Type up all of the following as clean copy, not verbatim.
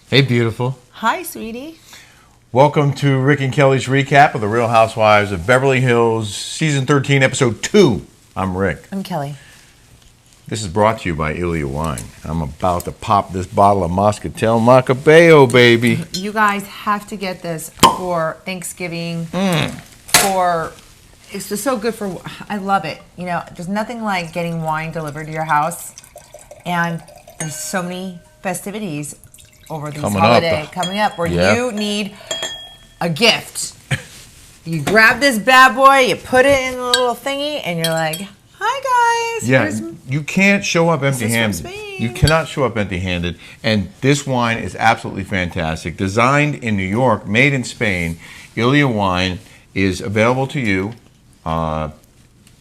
Hey, beautiful. Hi, sweetie. Welcome to Rick and Kelly's recap of The Real Housewives of Beverly Hills, Season 13, Episode 2. I'm Rick. I'm Kelly. This is brought to you by Ilia Wine. I'm about to pop this bottle of Moscatel Macabeo, baby. You guys have to get this for Thanksgiving. It's just so good for, I love it. You know, there's nothing like getting wine delivered to your house. And there's so many festivities over these holidays coming up where you need a gift. You grab this bad boy, you put it in a little thingy, and you're like, hi guys. Yeah, you can't show up empty-handed. You cannot show up empty-handed. And this wine is absolutely fantastic. Designed in New York, made in Spain, Ilia Wine is available to you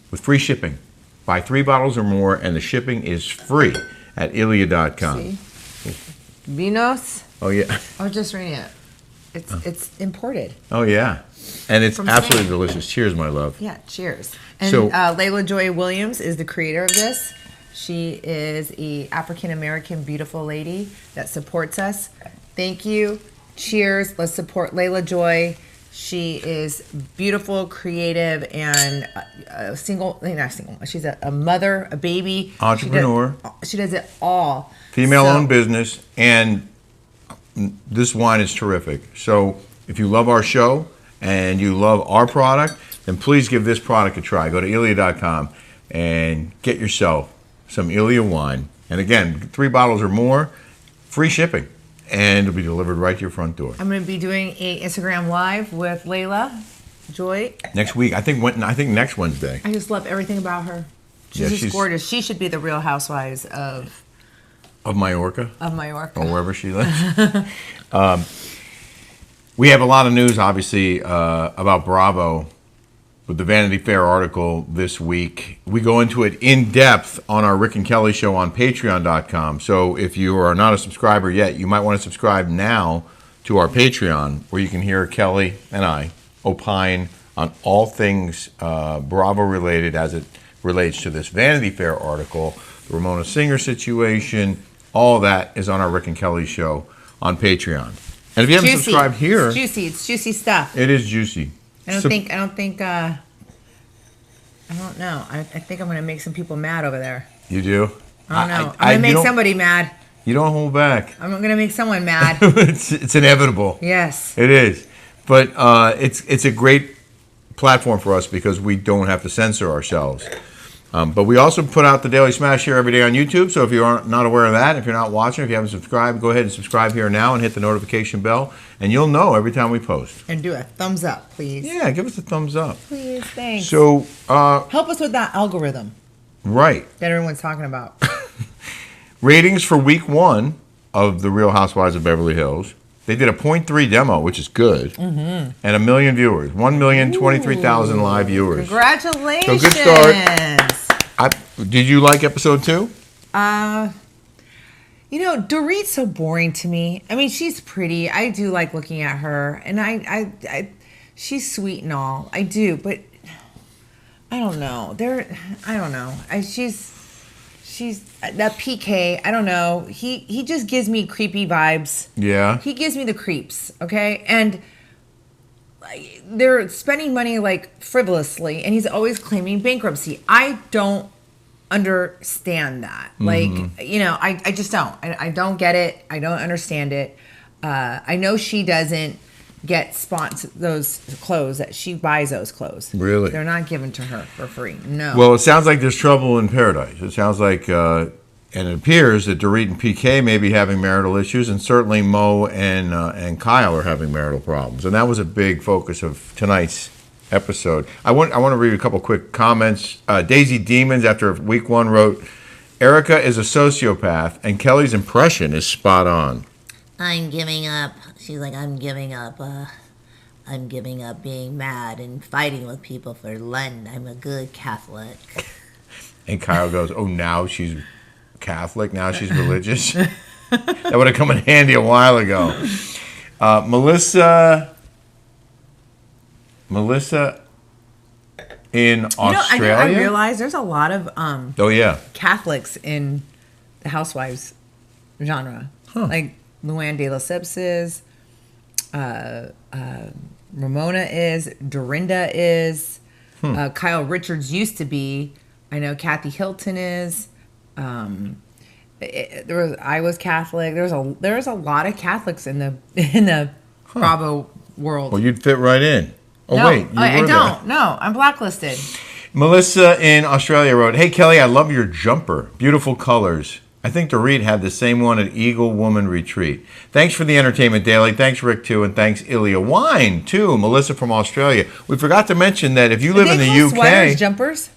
with free shipping. Buy 3 bottles or more, and the shipping is free at ilia.com. Vinos. Oh, yeah. I was just reading it. It's imported. Oh, yeah. And it's From absolutely Spain. delicious. Cheers, my love. Yeah, cheers. And So- Layla Joy Williams is the creator of this. She is a African-American beautiful lady that supports us. Thank you. Cheers. Let's support Layla Joy. She is beautiful, creative, and not single. She's a mother, a baby. Entrepreneur. She does it all. Female-owned business, and this wine is terrific. So if you love our show and you love our product, then please give this product a try. Go to ilia.com and get yourself some Ilia wine. And again, 3 bottles or more, free shipping, and it'll be delivered right to your front door. I'm going to be doing an Instagram Live with Layla Joy. Next week, I think next Wednesday. I just love everything about her. She's gorgeous. She should be the Real Housewives of Mallorca. Of Mallorca. Or wherever she lives. We have a lot of news, obviously, about Bravo with the Vanity Fair article this week. We go into it in depth on our Rick and Kelly show on patreon.com. So if you are not a subscriber yet, you might want to subscribe now to our Patreon, where you can hear Kelly and I opine on all things Bravo related as it relates to this Vanity Fair article, the Ramona Singer situation. All that is on our Rick and Kelly show on Patreon. And if you haven't subscribed here, it's juicy stuff. it is juicy. I don't know. I think I'm going to make some people mad over there. You do? I don't know. I'm going to make somebody mad. You don't hold back. I'm going to make someone mad. It's inevitable. Yes. It is. But it's a great platform for us because we don't have to censor ourselves. But we also put out the Daily Smash here every day on YouTube. So if you are not aware of that, if you're not watching, if you haven't subscribed, go ahead and subscribe here now and hit the notification bell. And you'll know every time we post. And do a thumbs up, please. Yeah, give us a thumbs up. Please, thanks. So, help us with that algorithm. Right. That everyone's talking about. Ratings for week 1 of The Real Housewives of Beverly Hills. They did a 0.3 demo, which is good, and 1 million viewers. 1,023,000 live viewers. Congratulations. So good start. Did you like episode 2? You know, Dorit's so boring to me. I mean, she's pretty. I do like looking at her, and I she's sweet and all. I do, but I don't know. She's that PK. I don't know. He just gives me creepy vibes. Yeah. He gives me the creeps. Okay, and they're spending money like frivolously, and he's always claiming bankruptcy. I don't understand that. Like, you know, I just don't. I don't get it. I don't understand it. I know she doesn't get those clothes, that she buys those clothes. Really? They're not given to her for free. No. Well, it sounds like there's trouble in paradise. It sounds like, and it appears that Dorit and PK may be having marital issues, and certainly Mo and Kyle are having marital problems. And that was a big focus of tonight's episode. I want to read a couple quick comments. Daisy Demons, after week 1, wrote, Erika is a sociopath, and Kelly's impression is spot on. I'm giving up. She's like, I'm giving up. I'm giving up being mad and fighting with people for Lent. I'm a good Catholic. And Kyle goes, oh, now she's Catholic? Now she's religious? That would have come in handy a while ago. Melissa in Australia. I realize there's a lot of oh yeah, Catholics in the Housewives genre. Huh. Like Luann de Lesseps is. Ramona is. Dorinda is. Kyle Richards used to be. I know Kathy Hilton is. I was Catholic. There's a lot of Catholics in the Bravo world. Well, you'd fit right in. Oh, no, wait. I don't. No, I'm blacklisted. Melissa in Australia wrote, "Hey, Kelly, I love your jumper. Beautiful colors. I think Dorit had the same one at Eagle Woman Retreat. Thanks for the entertainment daily. Thanks, Rick, too. And thanks, Ilya Wine, too. Melissa from Australia. We forgot to mention that if you live in the UK... sweaters jumpers?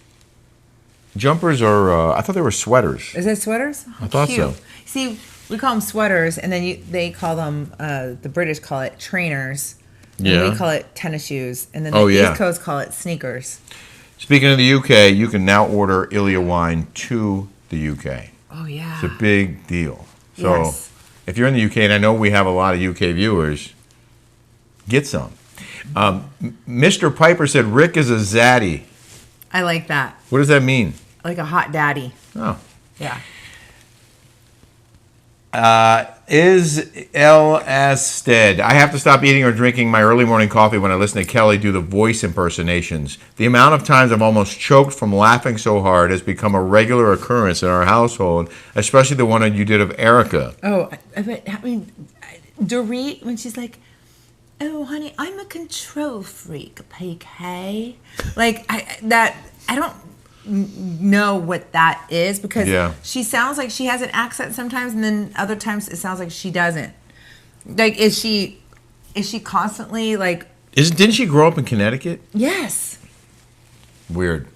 Jumpers are... I thought they were sweaters. Is it sweaters? I thought Cute. so. See, we call them sweaters, and then they call them... the British call it trainers. Yeah. And we call it tennis shoes. And then the East Coast call it sneakers. Speaking of the UK, you can now order Ilya Wine to the UK. Oh, yeah. It's a big deal. So Yes. if you're in the UK, and I know we have a lot of UK viewers, get some. Mr. Piper said Rick is a zaddy. I like that. What does that mean? Like a hot daddy. Oh. Yeah. Is L.S. Stead. I have to stop eating or drinking my early morning coffee when I listen to Kelly do the voice impersonations. The amount of times I've almost choked from laughing so hard has become a regular occurrence in our household, especially the one that you did of Erika. Oh, I mean, Dorit, when she's like, "Oh, honey, I'm a control freak, PK." Like, I don't know what that is because she sounds like she has an accent sometimes, and then other times it sounds like she doesn't. Like, is she constantly like? Didn't she grow up in Connecticut? Yes. Weird.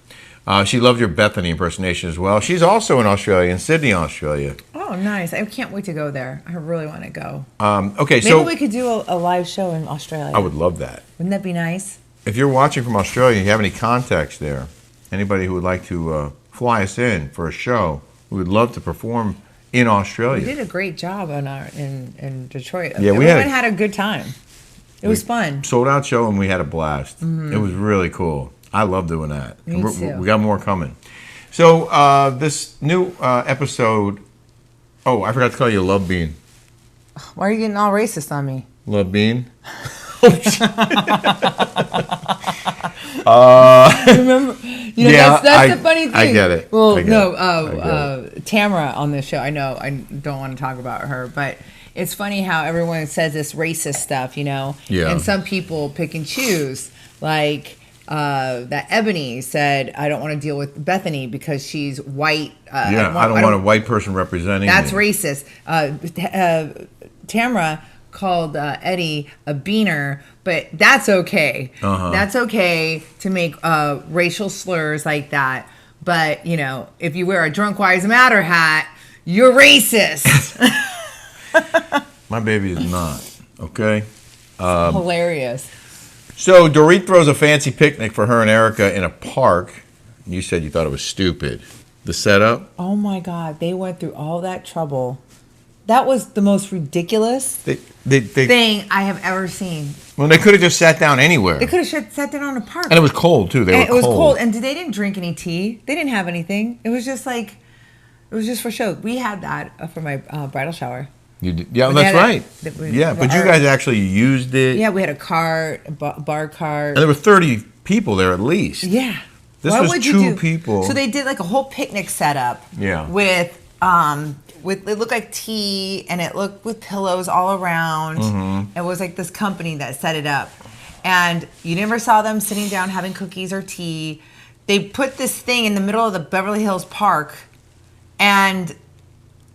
She loved your Bethany impersonation as well. She's also in Australia, in Sydney, Australia. Oh, nice! I can't wait to go there. I really want to go. Okay, maybe we could do a live show in Australia. I would love that. Wouldn't that be nice? If you're watching from Australia, and you have any contacts there, anybody who would like to fly us in for a show, we would love to perform in Australia. We did a great job in Detroit. Yeah, Everyone had a good time. It was fun. Sold out show, and we had a blast. It was really cool. I love doing that. Me too. We got more coming. So this new episode. Oh, I forgot to call you Love Bean. Why are you getting all racist on me? Love Bean. Remember? That's the funny thing. I get it. Well, Tamara on this show. I know I don't want to talk about her, but it's funny how everyone says this racist stuff, Yeah. And some people pick and choose. Like that Ebony said, I don't want to deal with Bethany because she's white. I don't want a white person representing That's me. racist. Tamara called Eddie a beaner, but that's okay. That's okay to make racial slurs like that. But, if you wear a Drunk Wives Matter hat, you're racist. My baby is not, okay? Hilarious. So Dorit throws a fancy picnic for her and Erika in a park. You said you thought it was stupid. The setup? Oh, my God. They went through all that trouble. That was the most ridiculous thing I have ever seen. Well, they could have just sat down anywhere. They could have sat down on a park. And it was cold, too. It was cold. And they didn't drink any tea. They didn't have anything. It was just for show. We had that for my bridal shower. You did? Yeah, that's right. But you guys actually used it. Yeah, we had a cart, a bar cart. And there were 30 people there at least. Yeah. This was two people. So they did like a whole picnic setup. Yeah. With it looked like tea, and it looked with pillows all around. It was like this company that set it up, and you never saw them sitting down having cookies or tea. They put this thing in the middle of the Beverly Hills Park, and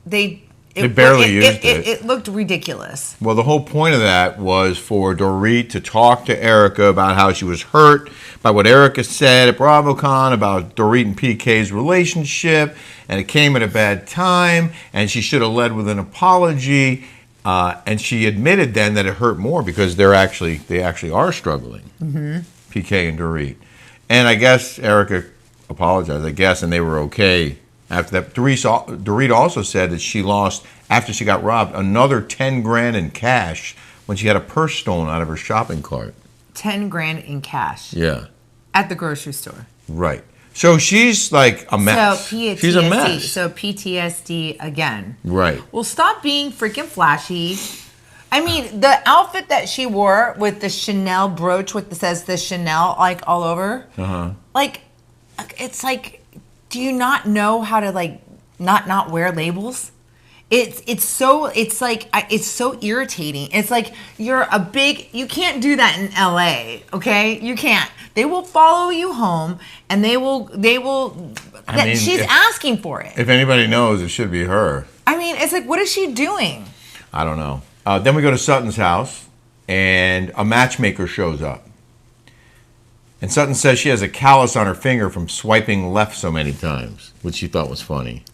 they barely used it. It looked ridiculous. Well, the whole point of that was for Dorit to talk to Erika about how she was hurt by what Erika said at BravoCon about Dorit and PK's relationship, and it came at a bad time, and she should have led with an apology. And she admitted then that it hurt more because they actually are struggling, PK and Dorit. And I guess Erika apologized, and they were okay. After that, Dorit also said that she lost, after she got robbed, another $10,000 in cash when she had a purse stolen out of her shopping cart. $10,000 in cash. Yeah. At the grocery store. Right. So she's like a mess. So PTSD. She's a mess. So PTSD again. Right. Well, stop being freaking flashy. I mean, the outfit that she wore with the Chanel brooch that says the Chanel like all over. Like, it's like, do you not know how to like not wear labels? It's so irritating. It's like you can't do that in LA, okay? You can't. They will follow you home and she's asking for it. If anybody knows, it should be her. I mean, it's like, what is she doing? I don't know. Then we go to Sutton's house, and a matchmaker shows up. And Sutton says she has a callus on her finger from swiping left so many times, which she thought was funny.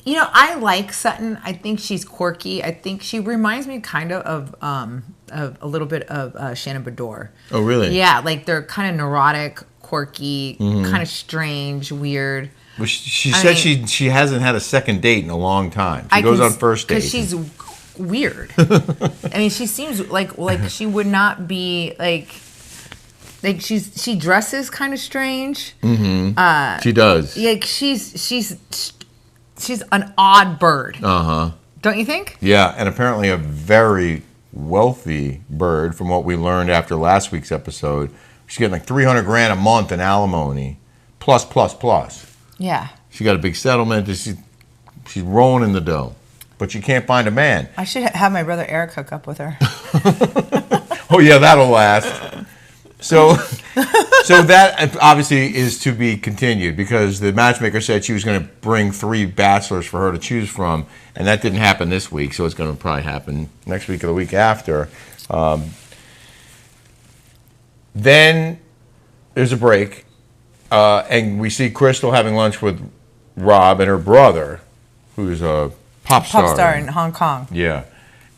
You know, I like Sutton. I think she's quirky. I think she reminds me kind of a little bit of Shannon Bedore. Oh, really? Yeah, like they're kind of neurotic, quirky, kind of strange, weird. Well, she said she hasn't had a second date in a long time. She goes on first dates. Because she's weird. I mean, she seems like she would not be like she dresses kind of strange. Mm-hmm. She does. Like she's an odd bird. Don't you think? Yeah, and apparently a very wealthy bird from what we learned after last week's episode. She's getting like $300,000 a month in alimony, plus. Yeah. She got a big settlement. She's rolling in the dough, but she can't find a man. I should have my brother Eric hook up with her. Oh yeah, that'll last. So that obviously is to be continued because the matchmaker said she was going to bring 3 bachelors for her to choose from, and that didn't happen this week. So it's going to probably happen next week or the week after. Then there's a break, and we see Crystal having lunch with Rob and her brother, who's a pop star in Hong Kong. Yeah,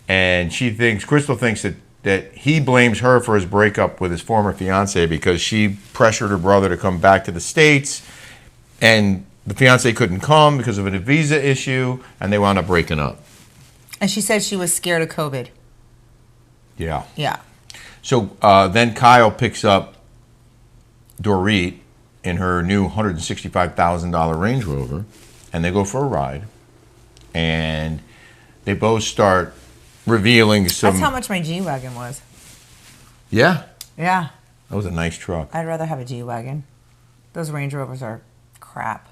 and Crystal thinks that he blames her for his breakup with his former fiance because she pressured her brother to come back to the States, and the fiance couldn't come because of a visa issue, and they wound up breaking up. And she said she was scared of COVID. Yeah. Yeah. So then Kyle picks up Dorit in her new $165,000 Range Rover, and they go for a ride, and they both start revealing some... That's how much my G-Wagon was. Yeah? Yeah. That was a nice truck. I'd rather have a G-Wagon. Those Range Rovers are crap.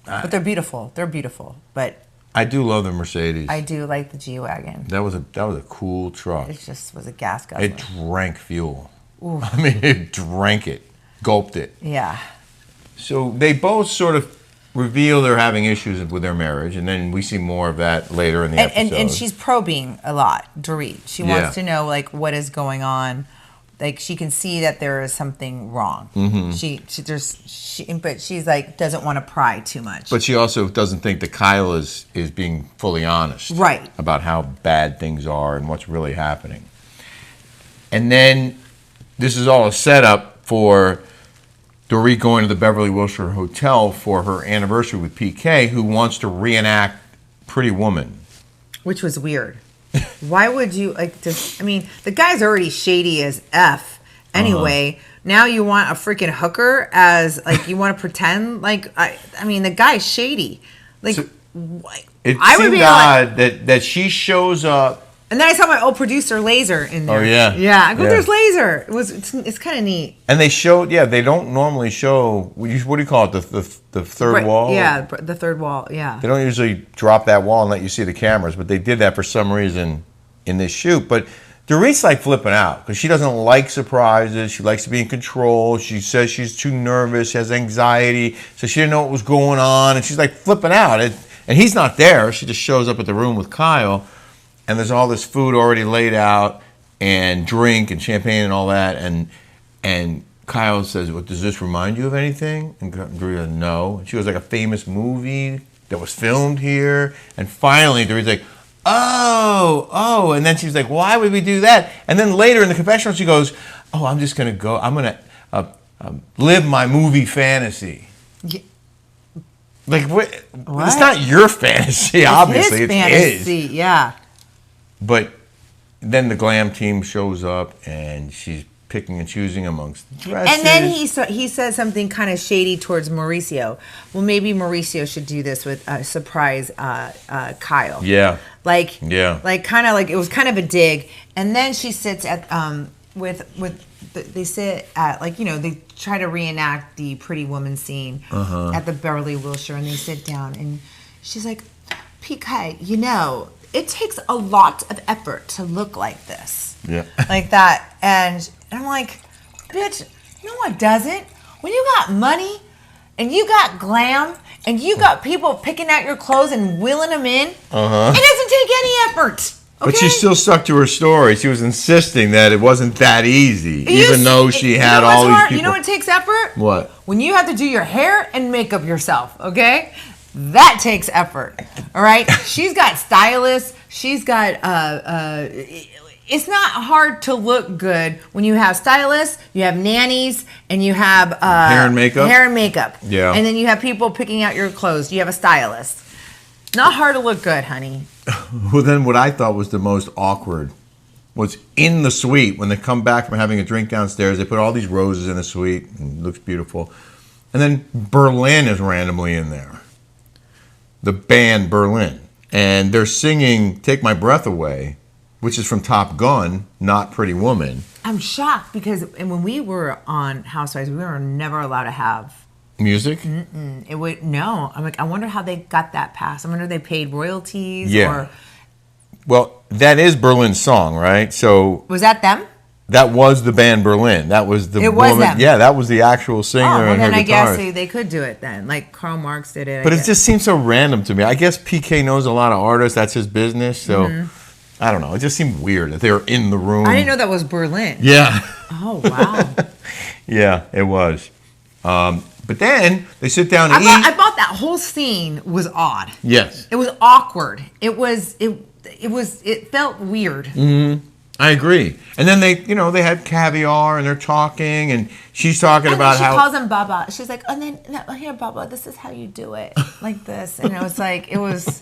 But they're beautiful. They're beautiful. But I do love the Mercedes. I do like the G-Wagon. That was a cool truck. It just was a gas guzzler. It drank fuel. Ooh. I mean, it drank it. Gulped it. Yeah. So they both sort of reveal they're having issues with their marriage, and then we see more of that later in the episode. And she's probing a lot, Dorit. She wants to know like what is going on. Like she can see that there is something wrong. Mm-hmm. But she's like doesn't want to pry too much. But she also doesn't think that Kyle is being fully honest, right, about how bad things are and what's really happening. And then this is all a setup for Dorit going to the Beverly Wilshire Hotel for her anniversary with PK, who wants to reenact Pretty Woman. Which was weird. Why would you like this? I mean, the guy's already shady as F anyway. Now you want a freaking hooker as like you want to pretend like I mean the guy's shady. Like so, it seemed odd that she shows up. And then I saw my old producer Laser in there. Oh yeah, yeah. I go, there's Laser. It's kind of neat. And they showed, they don't normally show. What do you call it? The third wall. Yeah, the third wall. Yeah. They don't usually drop that wall and let you see the cameras, but they did that for some reason in this shoot. But Dorit's like flipping out because she doesn't like surprises. She likes to be in control. She says she's too nervous, has anxiety, so she didn't know what was going on, and she's like flipping out. And he's not there. She just shows up at the room with Kyle. And there's all this food already laid out, and drink and champagne and all that. And Kyle says, "Well, does this remind you of anything?" And Dorit, no. And she was like a famous movie that was filmed here. And finally, Dorit's like, oh. And then she's like, why would we do that? And then later in the confessional, she goes, oh, I'm just going to go. I'm going to live my movie fantasy. Yeah. Like, what? It's not your fantasy, obviously. It's his fantasy, yeah. But then the glam team shows up, and she's picking and choosing amongst the dresses. And then he said something kind of shady towards Mauricio. Well, maybe Mauricio should do this with surprise Kyle. Yeah. Like kind of like it was kind of a dig. And then she sits at they sit at they try to reenact the Pretty Woman scene at the Beverly Wilshire, and they sit down, and she's like, PK, it takes a lot of effort to look like this. Yeah. Like that. And I'm like, bitch, no it doesn't. When you got money and you got glam and you got people picking out your clothes and wheeling them in, it doesn't take any effort. Okay? But she still stuck to her story. She was insisting that it wasn't that easy, even though she had all these people. You know what takes effort? What? When you have to do your hair and makeup yourself, okay? That takes effort, all right? She's got stylists. She's got, it's not hard to look good when you have stylists, you have nannies, and you have hair and makeup. Yeah. And then you have people picking out your clothes. You have a stylist. Not hard to look good, honey. Well, then what I thought was the most awkward was in the suite when they come back from having a drink downstairs. They put all these roses in the suite, and it looks beautiful. And then Berlin is randomly in there. The band Berlin. And they're singing Take My Breath Away, which is from Top Gun, not Pretty Woman. I'm shocked because when we were on Housewives, we were never allowed to have music. No. I'm like, I wonder how they got that passed. I wonder if they paid royalties. Yeah. Well, that is Berlin's song, right? So was that them? That was the band Berlin. That was the woman. Was them. Yeah, that was the actual singer. And then I guess guitarist. they could do it then. Like Karl Marx did it. But it just seems so random to me. I guess PK knows a lot of artists. That's his business. So I don't know. It just seemed weird that they were in the room. I didn't know that was Berlin. Yeah. Oh, wow. Yeah, it was. But then they sit down and eat. I thought that whole scene was odd. Yes. It was awkward. It felt weird. Mm-hmm. I agree. And then they had caviar and they're talking and she's talking about how she calls him Baba. She's like, oh, then here, Baba, this is how you do it, like this. And it was like, it was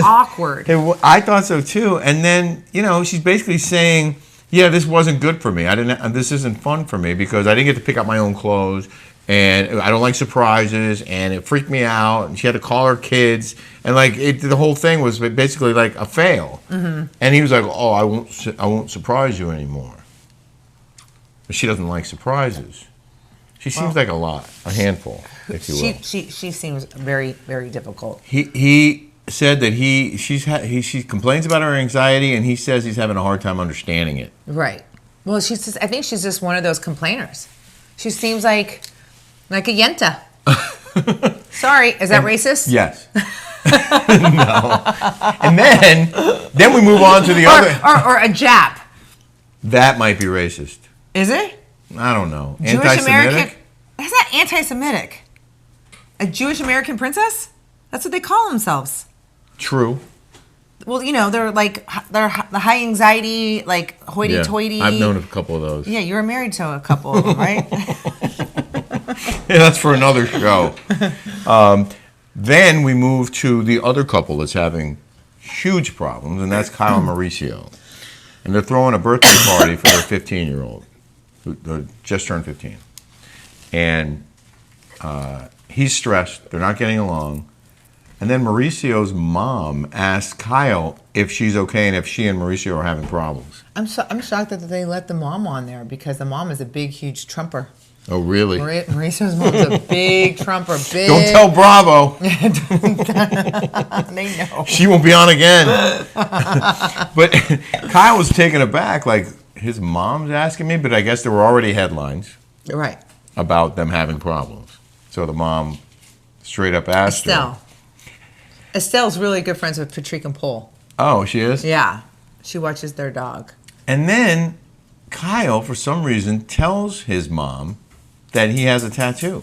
awkward. I thought so too. And then she's basically saying, yeah, this wasn't good for me. This isn't fun for me because I didn't get to pick out my own clothes. And I don't like surprises, and it freaked me out. And she had to call her kids, and the whole thing was basically like a fail. Mm-hmm. And he was like, "Oh, I won't surprise you anymore." But she doesn't like surprises. She seems like a handful, if you will. She seems very, very difficult. He said that she complains about her anxiety, and he says he's having a hard time understanding it. Right. Well, I think she's just one of those complainers. She seems like a yenta. Sorry, is that racist? Yes. No. And then we move on to the other. Or a Jap. That might be racist. Is it? I don't know. Jewish American. Is that anti-Semitic? A Jewish American princess? That's what they call themselves. True. Well, they're the high anxiety, like hoity-toity. Yeah, I've known a couple of those. Yeah, you were married to a couple of them, right? Yeah, that's for another show. Then we move to the other couple that's having huge problems, and that's Kyle and Mauricio. And they're throwing a birthday party for their 15-year-old, who just turned 15. And he's stressed. They're not getting along. And then Mauricio's mom asks Kyle if she's okay and if she and Mauricio are having problems. I'm shocked that they let the mom on there because the mom is a big, huge Trumper. Oh, really? Mauricio's mom's a big Trumper. Big. Don't tell Bravo. They know. She won't be on again. But Kyle was taken aback, like his mom's asking me, but I guess there were already headlines about them having problems. So the mom straight up asked her. Estelle's really good friends with Patrick and Paul. Oh, she is? Yeah. She watches their dog. And then Kyle, for some reason, tells his mom that he has a tattoo.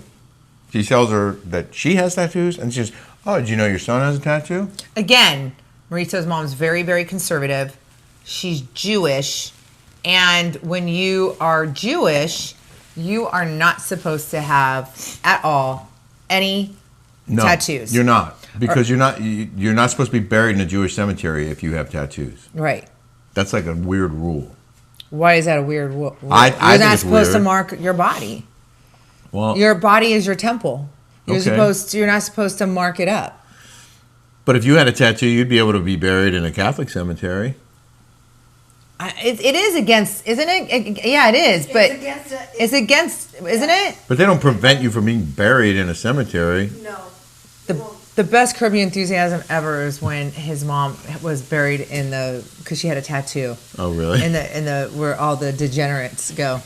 She tells her that she has tattoos, and she says, oh, did you know your son has a tattoo? Again, Mauricio's mom's very, very conservative. She's Jewish. And when you are Jewish, you are not supposed to have at all any tattoos. You're not. Because you're not supposed to be buried in a Jewish cemetery if you have tattoos. Right. That's like a weird rule. Why is that a weird? I You're think not it's supposed to weird. mark your body. Well, Your body is your temple. You're Okay. You're not supposed to mark it up. but if you had a tattoo, you'd be able to be buried in a Catholic cemetery. It is against, isn't it? Yeah, it is. But it's against, isn't it? But they don't prevent you from being buried in a cemetery. No. The best Curb Your Enthusiasm ever is when his mom was buried in because she had a tattoo Oh, really? in the where all the degenerates go.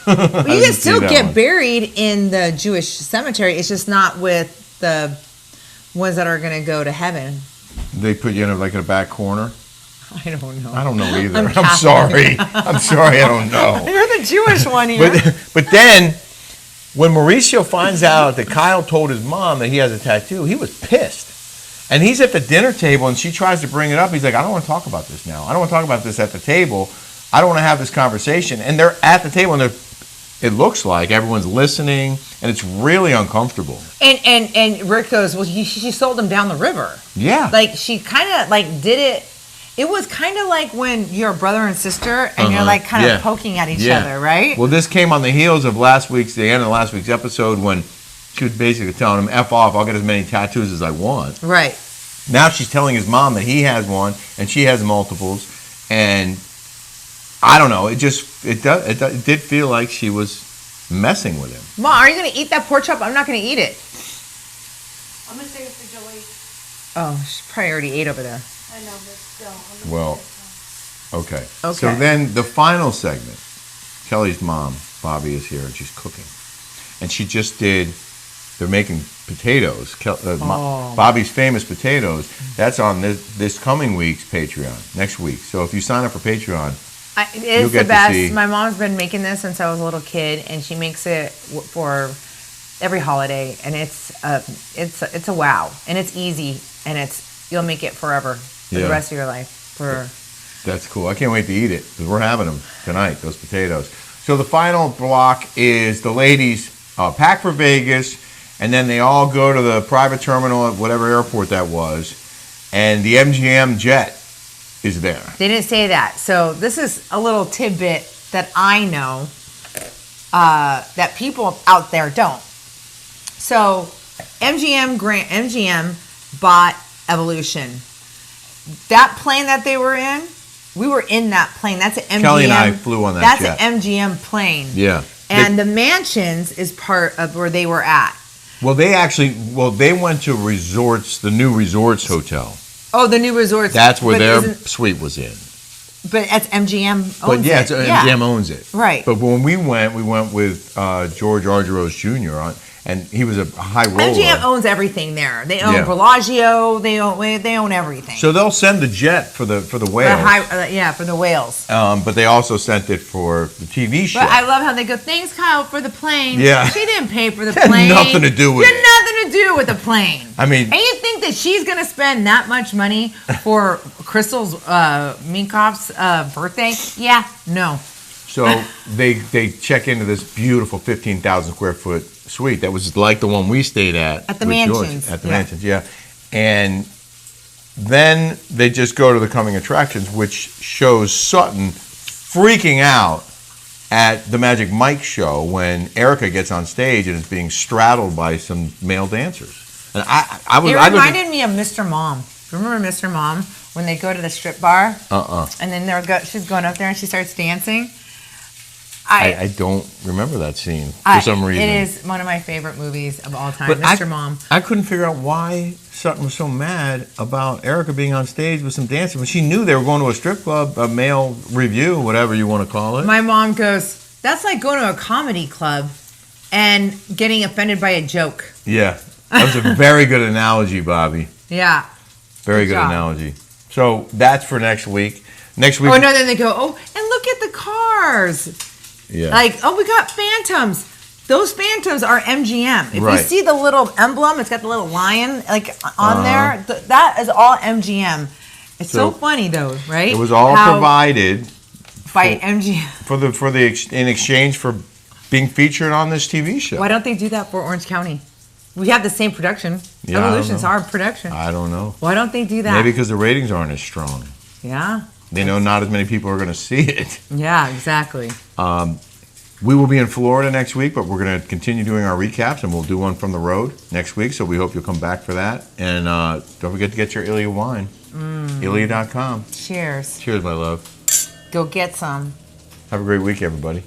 But you can didn't see still that get one. buried in the Jewish cemetery. It's just not with the ones that are going to go to heaven. They put you in like in a back corner. I don't know. I don't know either. I'm I'm sorry. I'm sorry. I don't know. You're the Jewish one here. But then, when Mauricio finds out that Kyle told his mom that he has a tattoo, he was pissed. And he's at the dinner table, and she tries to bring it up. He's like, I don't want to talk about this now. I don't want to talk about this at the table. I don't want to have this conversation. And they're at the table, and it looks like everyone's listening, and it's really uncomfortable. And Rick goes, well, she sold him down the river. Yeah. Like, she kind of, like, did it. It was kind of like when you're a brother and sister, and you're, like, kind of poking at each other, right? Well, this came on the heels of the end of last week's episode when she was basically telling him, F off, I'll get as many tattoos as I want. Right. Now she's telling his mom that he has one, and she has multiples, and I don't know, it did feel like she was messing with him. Mom, are you going to eat that pork chop? I'm not going to eat it. I'm going to save it for Joey. Oh, she probably already ate over there. I know, but still. I'm gonna Well, save it. okay. Okay. So then the final segment, Kelly's mom, Bobby, is here, and she's cooking. And she just they're making potatoes, Bobby's famous potatoes. That's on this coming week's Patreon, next week. So if you sign up for Patreon, It's You'll get the to best. see- My mom's been making this since I was a little kid, and she makes it for every holiday, and it's a wow, and it's easy, and you'll make it forever for the Yeah. rest of your life. that's cool. I can't wait to eat it because we're having them tonight, those potatoes. So the final block is the ladies pack for Vegas, and then they all go to the private terminal at whatever airport that was, and the MGM jet is there. They didn't say that, so this is a little tidbit that I know that people out there don't. So MGM bought Evolution. That plane that they were in, we were in that plane. That's an MGM. Kelly and I flew on that That's jet. an MGM plane. Yeah. And the mansions is part of where they were at. They went to resorts, the new resorts hotel. Oh, the new resorts. That's where but their suite was in. But that's MGM owns But yeah, it. MGM owns it. Right. But when we went with George Argyros Jr. And he was a high roller. MGM owns everything there. They own Yeah. Bellagio. They own everything. So they'll send the jet for the for whales. for the whales. But they also sent it for the TV show. But I love how they go, thanks, Kyle, for the plane. Yeah. She didn't pay for the Had plane. nothing to do with Had it. nothing to do with the plane. I mean- And you think that she's going to spend that much money for Crystal's Minkoff's birthday? Yeah, no. So they check into this beautiful 15,000 square foot suite that was like the one we stayed at At the with George. mansions, At the yeah. mansions, yeah. And then they just go to the coming attractions, which shows Sutton freaking out at the Magic Mike show when Erika gets on stage and is being straddled by some male dancers. And It reminded me of Mr. Mom. Remember Mr. Mom when they go to the strip bar? And then she's going up there and she starts dancing. I don't remember that scene for some reason. It is one of my favorite movies of all time, But Mr. Mom. I couldn't figure out why Sutton was so mad about Erika being on stage with some dancers when she knew they were going to a strip club, a male review, whatever you want to call it. My mom goes, that's like going to a comedy club and getting offended by a joke. Yeah, that was a very good analogy, Bobby. Yeah. Very Good good job. analogy. So that's for next week. Next week. Oh, no, then they go, oh, and look at the cars. Yeah. Like, oh, we got Phantoms. Those Phantoms are MGM. If Right. you see the little emblem, it's got the little lion like on there. That is all MGM. It's so So, funny though, right? it was all How provided by MGM. in exchange for being featured on this TV show. Why don't they do that for Orange County? We have the same production. Yeah, I don't Evolution's know. our production. I don't know. Why don't they do that? Maybe because the ratings aren't as strong. Yeah. They know not as many people are going to see it. Yeah, exactly. We will be in Florida next week, but we're going to continue doing our recaps, and we'll do one from the road next week. So we hope you'll come back for that. And don't forget to get your Ilya wine. Ilya.com. Cheers. Cheers, my love. Go get some. Have a great week, everybody.